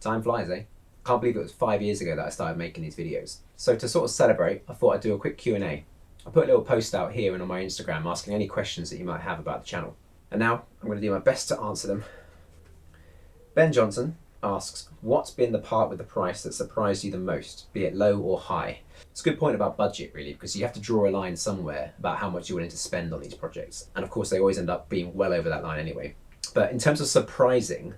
Time flies, eh? Can't believe it was 5 years ago that I started making these videos. So to sort of celebrate, I thought I'd do a quick Q&A. I put a little post out here and on my Instagram asking any questions that you might have about the channel. And now I'm going to do my best to answer them. Ben Johnson asks, what's been the part with the price that surprised you the most, be it low or high? It's a good point about budget, really, because you have to draw a line somewhere about how much you're willing to spend on these projects. And of course, they always end up being well over that line anyway. But in terms of surprising,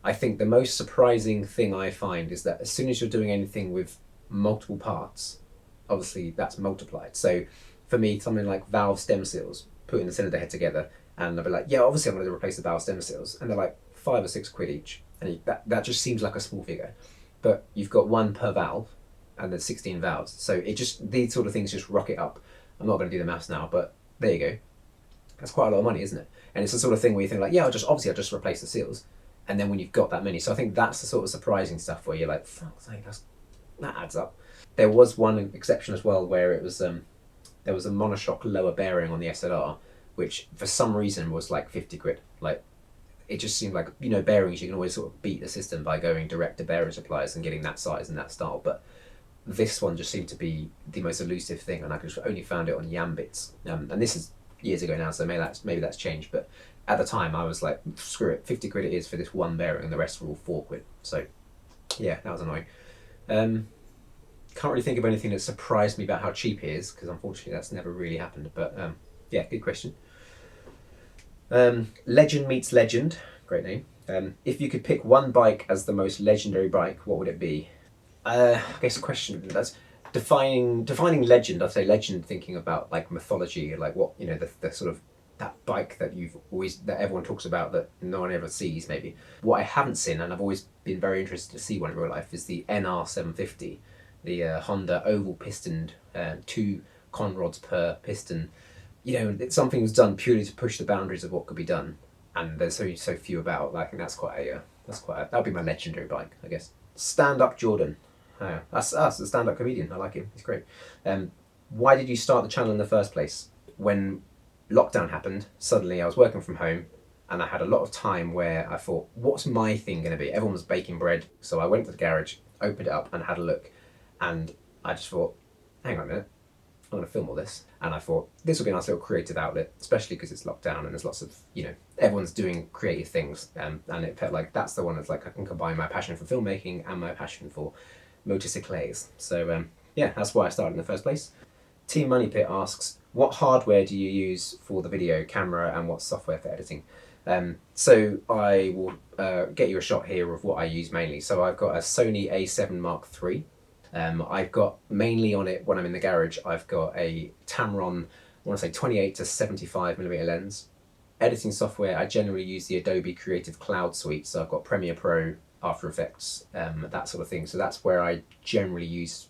I think the most surprising thing I find is that as soon as you're doing anything with multiple parts, obviously that's multiplied. So for me, something like valve stem seals, putting the cylinder head together, and I'll be like, yeah, obviously I'm going to replace the valve stem seals. And they're like £5 or £6 each. And that just seems like a small figure. But you've got one per valve, and there's 16 valves. So these sort of things just rocket up. I'm not going to do the maths now, but there you go. That's quite a lot of money, isn't it? And it's the sort of thing where you think like, yeah, I'll just replace the seals. And then when you've got that many, so I think that's the sort of surprising stuff where you're like, fuck's sake, that adds up. There was one exception as well where it was there was a monoshock lower bearing on the SLR, which for some reason was like £50. Like, it just seemed like, you know, bearings, you can always sort of beat the system by going direct to bearing suppliers and getting that size and that style. But this one just seemed to be the most elusive thing, and I could only found it on Yambits. And this is years ago now, so maybe that's changed. But at the time, I was like, screw it, £50 it is for this one bearing, and the rest were all £4. So, yeah, that was annoying. Can't really think of anything that surprised me about how cheap it is, because unfortunately that's never really happened. But yeah, good question. Legend meets legend, great name. If you could pick one bike as the most legendary bike, what would it be? I guess the question that's defining legend. I'd say legend, thinking about like mythology, like what, you know, the sort of that bike that that everyone talks about that no one ever sees. Maybe what I haven't seen, and I've always been very interested to see one in real life, is the NR750, the Honda oval pistoned, 2 conrods per piston. You know, it's something that's done purely to push the boundaries of what could be done, and there's so few about. Like, I think that'll be my legendary bike, I guess. Stand Up Jordan. That's us, a stand-up comedian. I like him. He's great. Why did you start the channel in the first place? When lockdown happened, suddenly I was working from home, and I had a lot of time where I thought, what's my thing going to be? Everyone was baking bread, so I went to the garage, opened it up, and had a look, and I just thought, hang on a minute, I'm going to film all this. And I thought, this will be a nice little creative outlet, especially because it's locked down and there's lots of, you know, everyone's doing creative things. And it felt like that's the one that's like, I can combine my passion for filmmaking and my passion for motorcycles. So yeah, that's why I started in the first place. Team Money Pit asks, what hardware do you use for the video camera and what software for editing? So I will get you a shot here of what I use mainly. So I've got a Sony A7 Mark III. I've got mainly on it when I'm in the garage, I've got a Tamron, I want to say 28 to 75mm lens. Editing software, I generally use the Adobe Creative Cloud suite. So I've got Premiere Pro, After Effects, that sort of thing. So that's where I generally use,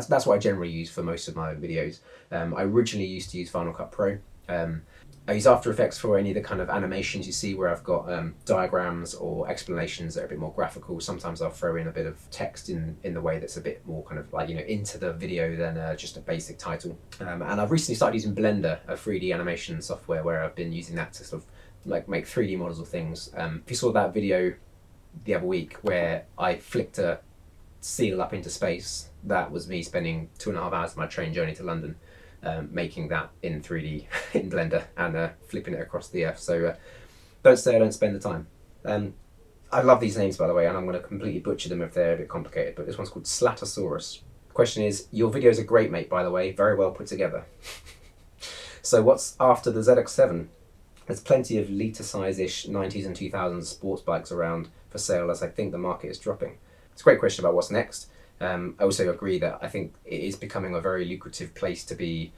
that's what I generally use for most of my videos. I originally used to use Final Cut Pro. I use After Effects for any of the kind of animations you see where I've got diagrams or explanations that are a bit more graphical. Sometimes I'll throw in a bit of text in the way that's a bit more kind of like, you know, into the video than just a basic title. And I've recently started using Blender, a 3D animation software, where I've been using that to sort of like make 3D models of things. If you saw that video the other week where I flicked a seal up into space, that was me spending 2.5 hours of my train journey to London. Making that in 3D in Blender and flipping it across the earth. So don't say I don't spend the time. I love these names, by the way, and I'm going to completely butcher them if they're a bit complicated, but this one's called Slatosaurus. The question is, your videos are great, mate, by the way, very well put together. So what's after the ZX7? There's plenty of litre size-ish 90s and 2000s sports bikes around for sale, as I think the market is dropping. It's a great question about what's next. I also agree that I think it is becoming a very lucrative place to be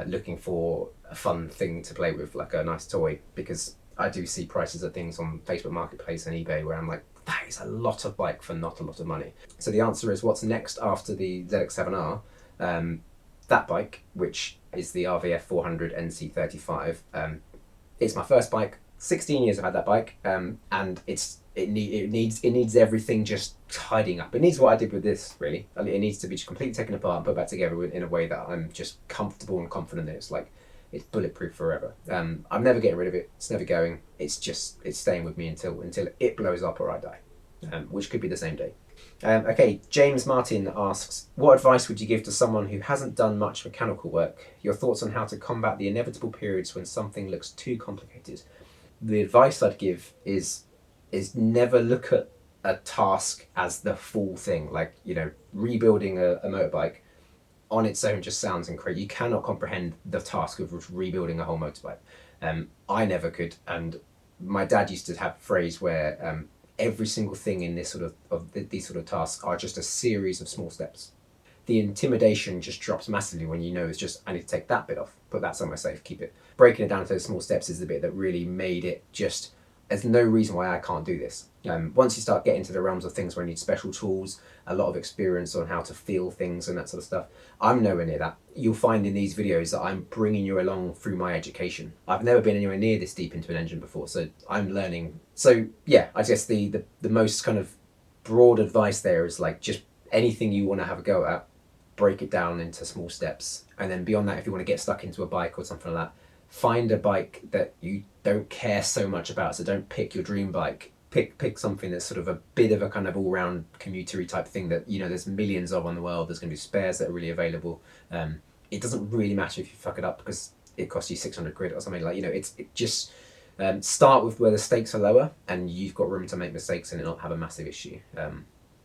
looking for a fun thing to play with, like a nice toy, because I do see prices of things on Facebook Marketplace and eBay where I'm like, that is a lot of bike for not a lot of money. So the answer is, what's next after the ZX7R? That bike, which is the RVF 400 NC35, it's my first bike. 16 years I've had that bike, and it needs everything just tidying up. It needs what I did with this, really. It needs to be just completely taken apart and put back together in a way that I'm just comfortable and confident that it's bulletproof forever. I'm never getting rid of it. It's never going. It's staying with me until it blows up or I die. which could be the same day. Okay, James Martin asks, what advice would you give to someone who hasn't done much mechanical work? Your thoughts on how to combat the inevitable periods when something looks too complicated? The advice I'd give is never look at a task as the full thing. Like, rebuilding a motorbike on its own just sounds incredible. You cannot comprehend the task of rebuilding a whole motorbike. I never could, and my dad used to have a phrase where every single thing in this these sort of tasks are just a series of small steps. The intimidation just drops massively when you know it's just, I need to take that bit off, put that somewhere safe, keep it. Breaking it down to those small steps is the bit that really made it just, there's no reason why I can't do this. Once you start getting to the realms of things where you need special tools, a lot of experience on how to feel things and that sort of stuff, I'm nowhere near that. You'll find in these videos that I'm bringing you along through my education. I've never been anywhere near this deep into an engine before, so I'm learning. So yeah, I guess the most kind of broad advice there is like, just anything you want to have a go at, break it down into small steps. And then beyond that, if you want to get stuck into a bike or something like that, find a bike that you don't care so much about. So don't pick your dream bike. Pick something that's sort of a bit of a kind of all-round commutery type thing that, there's millions of on the world. There's going to be spares that are really available. It doesn't really matter if you fuck it up because it costs you 600 quid or something. Like, it just start with where the stakes are lower and you've got room to make mistakes and it not have a massive issue.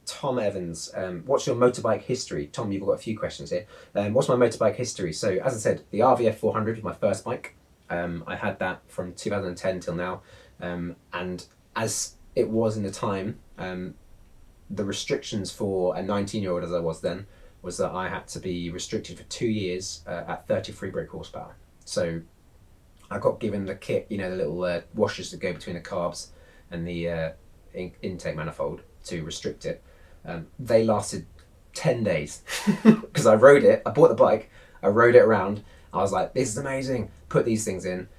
Tom Evans, what's your motorbike history? Tom, you've got a few questions here. What's my motorbike history? So, as I said, the RVF 400 was my first bike. I had that from 2010 till now. And as it was in the time, the restrictions for a 19-year-old, as I was then, was that I had to be restricted for 2 years at 33 brake horsepower. So I got given the kit, the little washers that go between the carbs and the intake manifold to restrict it. They lasted 10 days because I rode it. I bought the bike, I rode it around. I was like, this is amazing. Put these things in.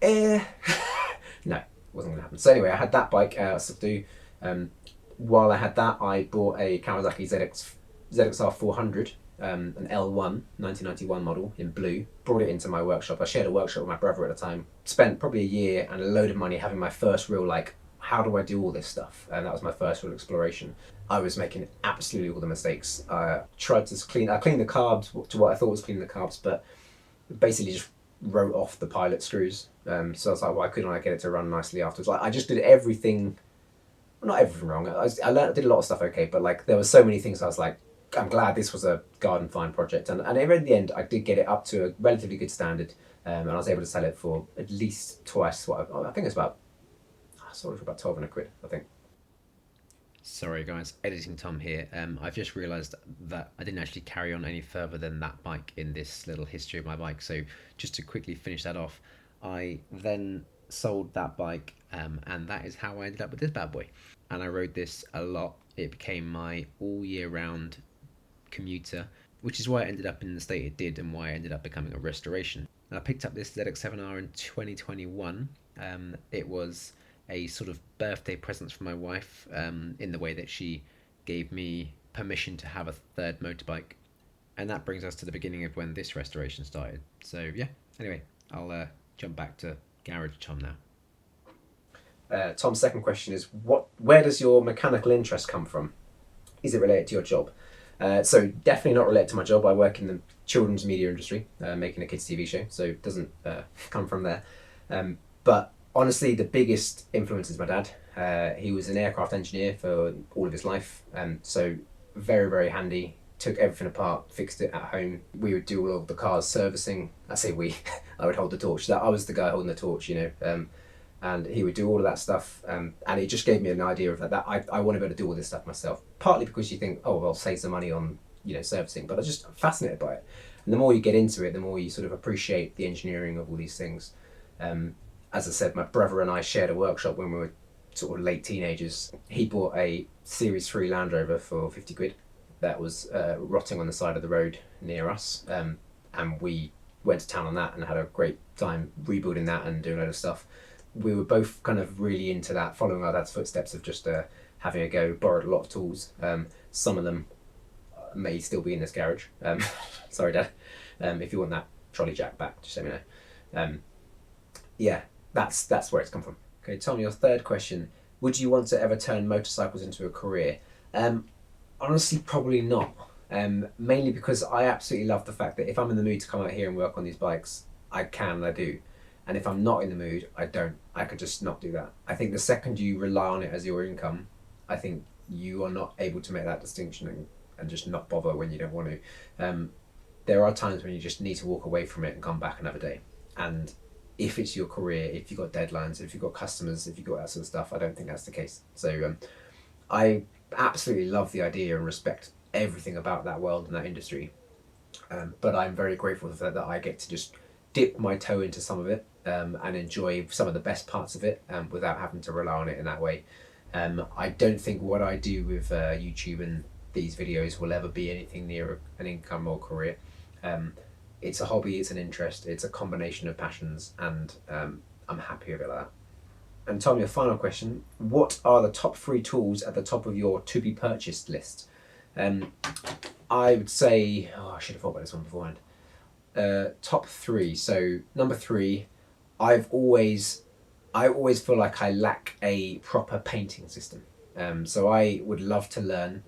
No, wasn't going to happen. So anyway, I had that bike. I still do. While I had that, I bought a Kawasaki ZXR 400, an L1 1991 model in blue. Brought it into my workshop. I shared a workshop with my brother at the time. Spent probably a year and a load of money having my first real how do I do all this stuff? And that was my first real exploration. I was making absolutely all the mistakes. I tried to clean the carbs to what I thought was cleaning the carbs, but basically just wrote off the pilot screws. So I was like, why couldn't I get it to run nicely afterwards? I just did everything, not everything wrong. I did a lot of stuff okay, but there were so many things I was like, I'm glad this was a garden fine project. And in the end, I did get it up to a relatively good standard, and I was able to sell it for at least twice what I think it's about. I sold it for about 1200 quid, I think. Sorry guys, editing Tom here. I've just realised that I didn't actually carry on any further than that bike in this little history of my bike. So just to quickly finish that off, I then sold that bike, and that is how I ended up with this bad boy. And I rode this a lot. It became my all year round commuter, which is why it ended up in the state it did and why I ended up becoming a restoration. And I picked up this ZX7R in 2021. It was a sort of birthday present from my wife, in the way that she gave me permission to have a third motorbike. And that brings us to the beginning of when this restoration started. So yeah, anyway, I'll jump back to Garage Tom now. Tom's second question is, where does your mechanical interest come from? Is it related to your job? So definitely not related to my job. I work in the children's media industry, making a kids' TV show, so it doesn't come from there. But honestly, the biggest influence is my dad. He was an aircraft engineer for all of his life, so very, very handy. Took everything apart, fixed it at home. We would do all of the car's servicing. I say we, I would hold the torch. I was the guy holding the torch, and he would do all of that stuff. And it just gave me an idea of that I want to be able to do all this stuff myself. Partly because you think, oh, well, save some money on servicing, but I'm just fascinated by it. And the more you get into it, the more you sort of appreciate the engineering of all these things. As I said, my brother and I shared a workshop when we were sort of late teenagers. He bought a Series 3 Land Rover for 50 quid that was rotting on the side of the road near us. And we went to town on that and had a great time rebuilding that and doing a load of stuff. We were both kind of really into that, following our dad's footsteps of just having a go, borrowed a lot of tools. Some of them may still be in this garage. Sorry, Dad. If you want that trolley jack back, just let me know. Yeah, that's where it's come from. Okay, Tom, your third question. Would you want to ever turn motorcycles into a career? Honestly, probably not. Mainly because I absolutely love the fact that if I'm in the mood to come out here and work on these bikes, I can and I do. And if I'm not in the mood, I don't. I could just not do that. I think the second you rely on it as your income, I think you are not able to make that distinction and just not bother when you don't want to. There are times when you just need to walk away from it and come back another day. And if it's your career, if you've got deadlines, if you've got customers, if you've got that sort of stuff, I don't think that's the case. So I absolutely love the idea and respect everything about that world and that industry. But I'm very grateful for that I get to just dip my toe into some of it and enjoy some of the best parts of it without having to rely on it in that way. I don't think what I do with YouTube and these videos will ever be anything near an income or career. It's a hobby, it's an interest, it's a combination of passions, and I'm happy with it like that. And Tom, your final question: what are the top 3 tools at the top of your to be purchased list? I would say, I should have thought about this one beforehand. Top 3. So number 3, I always feel like I lack a proper painting system. So I would love to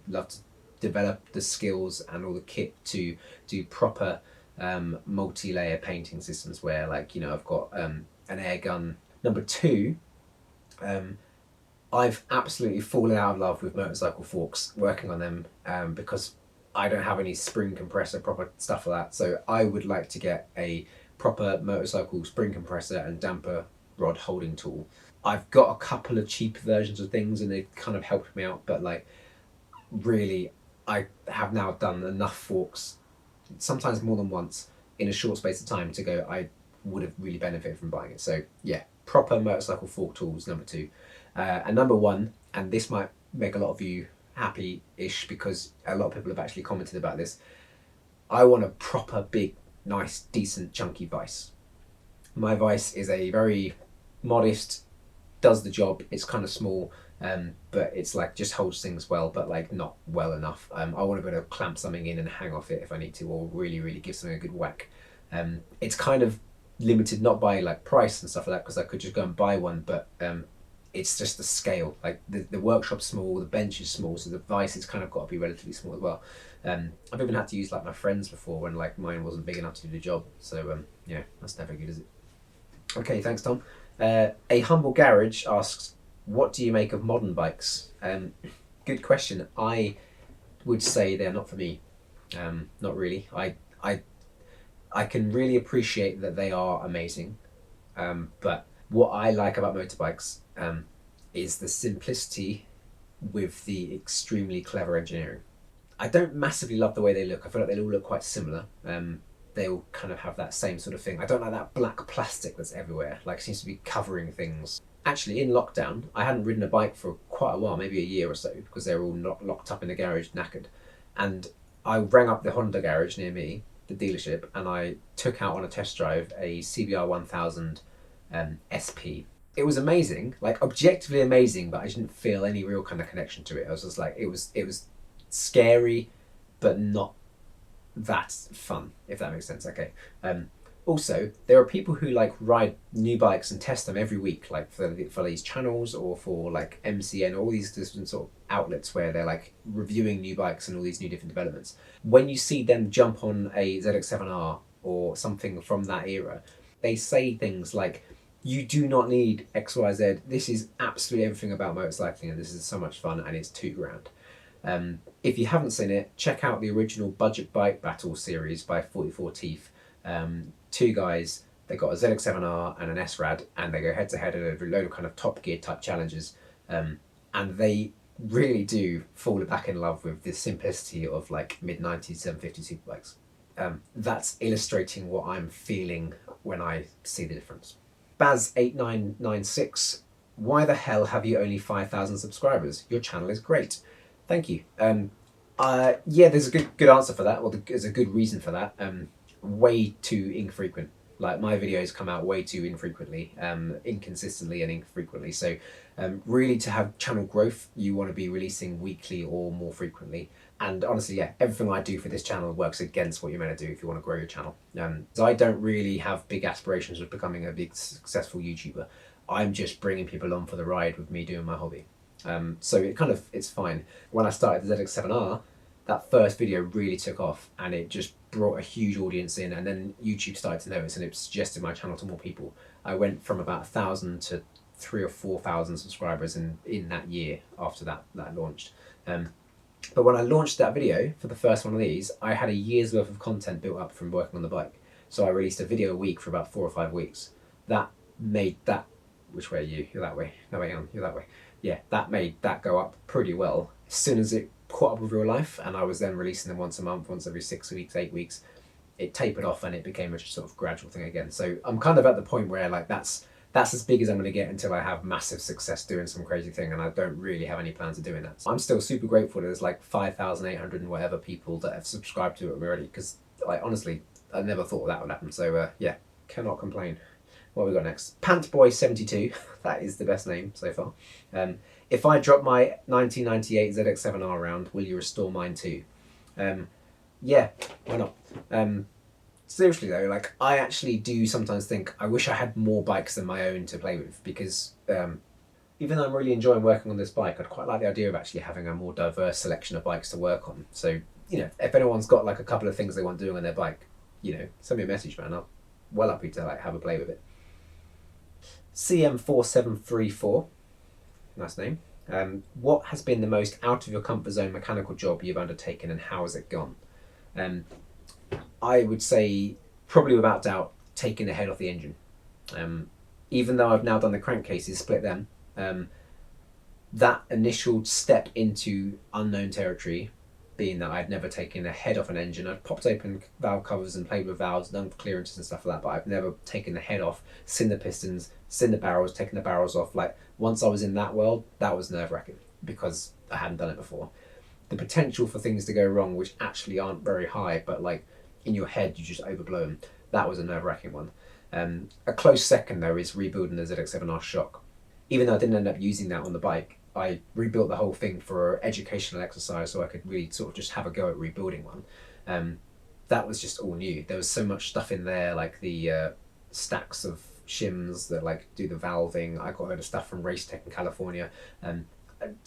develop the skills and all the kit to do proper multi-layer painting systems where, like, I've got an air gun. Number 2, I've absolutely fallen out of love with motorcycle forks, working on them, because I don't have any spring compressor, proper stuff for that. So I would like to get a proper motorcycle spring compressor and damper rod holding tool. I've got a couple of cheap versions of things and they've kind of helped me out, but like, really, I have now done enough forks, sometimes more than once, in a short space of time to go, I would have really benefited from buying it. So yeah, proper motorcycle fork tools, number 2. And number 1, and this might make a lot of you happy-ish because a lot of people have actually commented about this, I want a proper big, nice, decent, chunky vise. My vise is a very modest, does the job, it's kind of small, but it's like just holds things well, but like not well enough. I want to be able to clamp something in and hang off it if I need to, or really, really give something a good whack. It's kind of limited not by like price and stuff like that, because I could just go and buy one, but it's just the scale. Like the workshop's small, the bench is small, so the vise has kind of got to be relatively small as well. I've even had to use like my friends before when like mine wasn't big enough to do the job. So yeah, that's never good, is it? Okay, thanks, Tom. A Humble Garage asks, what do you make of modern bikes? Good question. I would say they're not for me. Not really. I can really appreciate that they are amazing, but what I like about motorbikes is the simplicity with the extremely clever engineering. I don't massively love the way they look. I feel like they all look quite similar. They all kind of have that same sort of thing. I don't like that black plastic that's everywhere, like seems to be covering things. Actually, in lockdown, I hadn't ridden a bike for quite a while, maybe a year or so, because they were all locked up in the garage, knackered. And I rang up the Honda garage near me, the dealership, and I took out on a test drive a CBR 1000 SP. It was amazing, like objectively amazing, but I didn't feel any real kind of connection to it. I was just like, it was scary, but not that fun, if that makes sense. Okay. Also, there are people who like ride new bikes and test them every week, like for these channels or for like MCN, all these different sort of outlets where they're like reviewing new bikes and all these new different developments. When you see them jump on a ZX7R or something from that era, they say things like, you do not need XYZ. This is absolutely everything about motorcycling, and this is so much fun, and it's £2,000. If you haven't seen it, check out the original Budget Bike Battle series by 44 Teeth. 2 guys, they got a ZX7R and an S-Rad, and they go head to head at a load of kind of Top Gear type challenges. And they really do fall back in love with the simplicity of like mid-90s 750 superbikes. That's illustrating what I'm feeling when I see the difference. Baz8996, why the hell have you only 5,000 subscribers? Your channel is great. Thank you. Yeah, there's a good answer for that, or there's a good reason for that. Way too infrequent. Like my videos come out way too infrequently, inconsistently and infrequently. So really, to have channel growth, you want to be releasing weekly or more frequently. And honestly, yeah, everything I do for this channel works against what you're meant to do if you want to grow your channel. So I don't really have big aspirations of becoming a big successful YouTuber. I'm just bringing people on for the ride with me doing my hobby. So it's fine. When I started the ZX7R, that first video really took off and it just brought a huge audience in, and then YouTube started to notice and it suggested my channel to more people. I went from about 1,000 to 3,000 or 4,000 subscribers in that year after that launched. But when I launched that video for the first one of these, I had a year's worth of content built up from working on the bike. So I released a video a week for about 4 or 5 weeks. That made that, which way are you? You're that way. No, wait, you're that way. Yeah, that made that go up pretty well. As soon as it caught up with real life, and I was then releasing them once a month, once every 6 weeks, 8 weeks, it tapered off and it became a sort of gradual thing again. So I'm kind of at the point where like that's as big as I'm going to get until I have massive success doing some crazy thing, and I don't really have any plans of doing that. So I'm still super grateful that there's like 5,800 and whatever people that have subscribed to it already, because like honestly, I never thought that would happen. So yeah, cannot complain. What have we got next? Pantboy72, that is the best name so far. If I drop my 1998 ZX7R around, will you restore mine too? Yeah, why not? Seriously though, like I actually do sometimes think I wish I had more bikes than my own to play with, because even though I'm really enjoying working on this bike, I'd quite like the idea of actually having a more diverse selection of bikes to work on. So, you know, if anyone's got like a couple of things they want doing on their bike, you know, send me a message, man. I'm well happy to like have a play with it. CM4734, nice name. What has been the most out of your comfort zone mechanical job you've undertaken, and how has it gone? I would say, probably without doubt, taking the head off the engine. Even though I've now done the crankcases, split them, that initial step into unknown territory, being that I'd never taken the head off an engine, I'd popped open valve covers and played with valves, done clearances and stuff like that, but I've never taken the head off, seen the pistons, seen the barrels, taken the barrels off. Like, once I was in that world, that was nerve-wracking because I hadn't done it before. The potential for things to go wrong, which actually aren't very high, but like in your head you just overblow them, that was a nerve-wracking one. A close second though is rebuilding the ZX7R shock. Even though I didn't end up using that on the bike, I rebuilt the whole thing for an educational exercise so I could really sort of just have a go at rebuilding one. That was just all new. There was so much stuff in there, like the stacks of shims that like do the valving. I got a load of stuff from Racetech in California.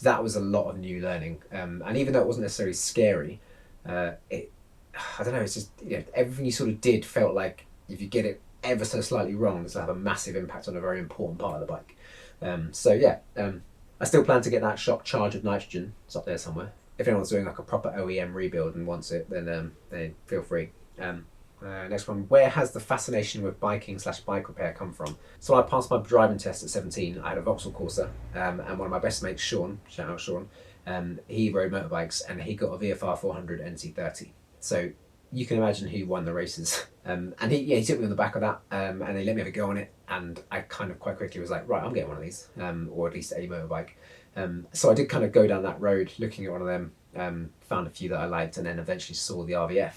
That was a lot of new learning. And even though it wasn't necessarily scary, I don't know, it's just, you know, everything you sort of did felt like if you get it ever so slightly wrong, this will have a massive impact on a very important part of the bike. So yeah, I still plan to get that shock charged with nitrogen. It's up there somewhere. If anyone's doing like a proper OEM rebuild and wants it, then feel free. Next one, where has the fascination with biking/bike repair come from? So I passed my driving test at 17. I had a Vauxhall Corsa, and one of my best mates, Sean, shout out Sean, he rode motorbikes and he got a VFR 400 NC30. So you can imagine who won the races. And he took me on the back of that, and they let me have a go on it, and I kind of quite quickly was like, right, I'm getting one of these, or at least a motorbike. So I did kind of go down that road looking at one of them, found a few that I liked, and then eventually saw the RVF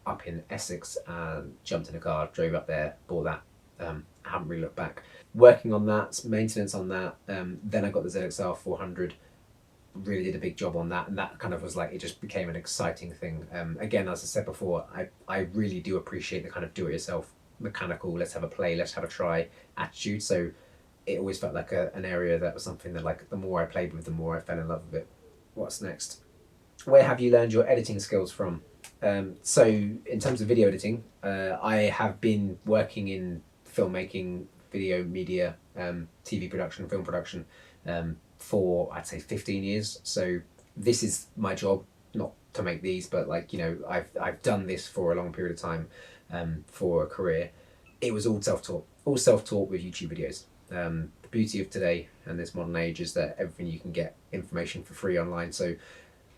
up in Essex, and jumped in a car, drove up there, bought that. I haven't really looked back. Working on that, maintenance on that, then I got the ZXR 400, really did a big job on that, and that kind of was like, it just became an exciting thing. Again, as I said before, I really do appreciate the kind of do-it-yourself mechanical, let's have a play, let's have a try attitude. So it always felt like an area that was something that, like, the more I played with, the more I fell in love with it. What's next? Where have you learned your editing skills from? So in terms of video editing, I have been working in filmmaking, video media, TV production, film production, for I'd say 15 years. So this is my job, not to make these, but like, you know, I've done this for a long period of time, for a career. It was all self-taught with YouTube videos. The beauty of today and this modern age is that everything you can get information for free online. So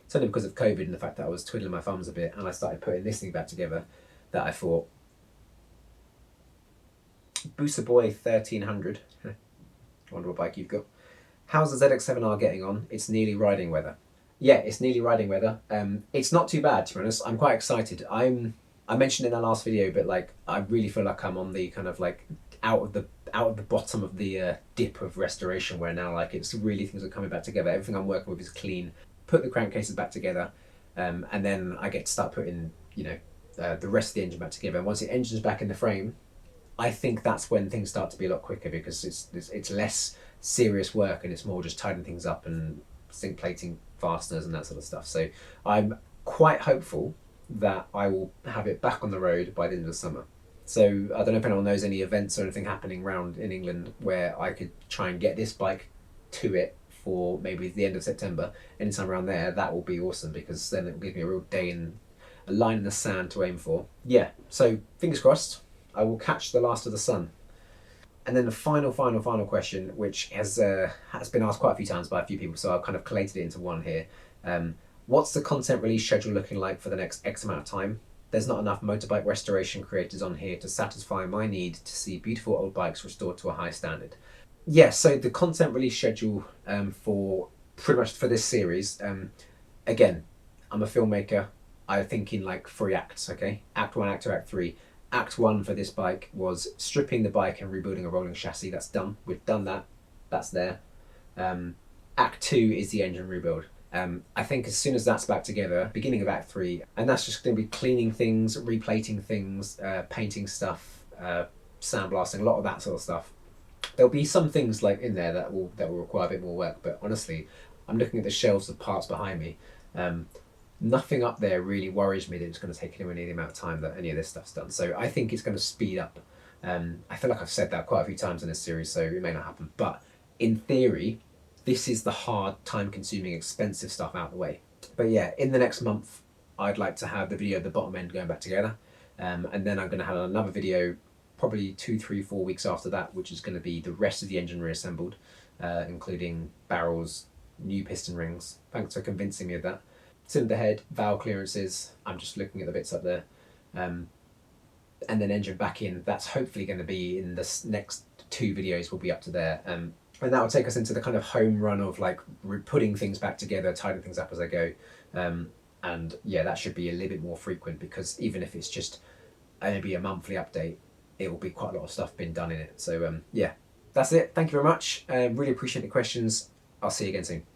it's only because of COVID and the fact that I was twiddling my thumbs a bit and I started putting this thing back together that I thought, Booster Boy 1300, I wonder what bike you've got. How's the ZX7R getting on? It's nearly riding weather. Yeah, it's nearly riding weather. It's not too bad, to be honest. I'm quite excited. I mentioned in our last video, but like, I really feel like I'm on the kind of like out of the bottom of the dip of restoration, where now like it's really, things are coming back together. Everything I'm working with is clean. Put the crankcases back together, and then I get to start putting, you know, the rest of the engine back together. And once the engine's back in the frame, I think that's when things start to be a lot quicker because it's less serious work and it's more just tidying things up and zinc plating fasteners and that sort of stuff. So I'm quite hopeful that I will have it back on the road by the end of the summer. So I don't know if anyone knows any events or anything happening around in England where I could try and get this bike to it for maybe the end of September, anytime around there. That will be awesome because then it will give me a real day in a line in the sand to aim for. Yeah, so fingers crossed, I will catch the last of the sun. And then the final question, which has been asked quite a few times by a few people, so I've kind of collated it into one here. What's the content release schedule looking like for the next X amount of time? There's not enough motorbike restoration creators on here to satisfy my need to see beautiful old bikes restored to a high standard. Yeah, so the content release schedule for pretty much for this series, again, I'm a filmmaker. I'm thinking like 3 acts, okay? Act 1, Act 2, Act 3. Act 1 for this bike was stripping the bike and rebuilding a rolling chassis. That's done. We've done that. That's there. Act 2 is the engine rebuild. I think as soon as that's back together, beginning of Act 3, and that's just going to be cleaning things, replating things, painting stuff, sandblasting, a lot of that sort of stuff. There'll be some things like in there that will require a bit more work, but honestly, I'm looking at the shelves of parts behind me. Nothing up there really worries me that it's going to take anywhere near the amount of time that any of this stuff's done. So I think it's going to speed up. I feel like I've said that quite a few times in this series, so it may not happen. But in theory, this is the hard, time-consuming, expensive stuff out of the way. But yeah, in the next month, I'd like to have the video of the bottom end going back together. And then I'm going to have another video probably 2, 3, 4 weeks after that, which is going to be the rest of the engine reassembled, including barrels, new piston rings. Thanks for convincing me of that. Cylinder head, valve clearances. I'm just looking at the bits up there. And then engine back in. That's hopefully going to be in the next 2 videos will be up to there. And that will take us into the kind of home run of like putting things back together, tidying things up as I go. And yeah, that should be a little bit more frequent because even if it's just maybe a monthly update, it will be quite a lot of stuff been done in it. So yeah, that's it. Thank you very much. Really appreciate the questions. I'll see you again soon.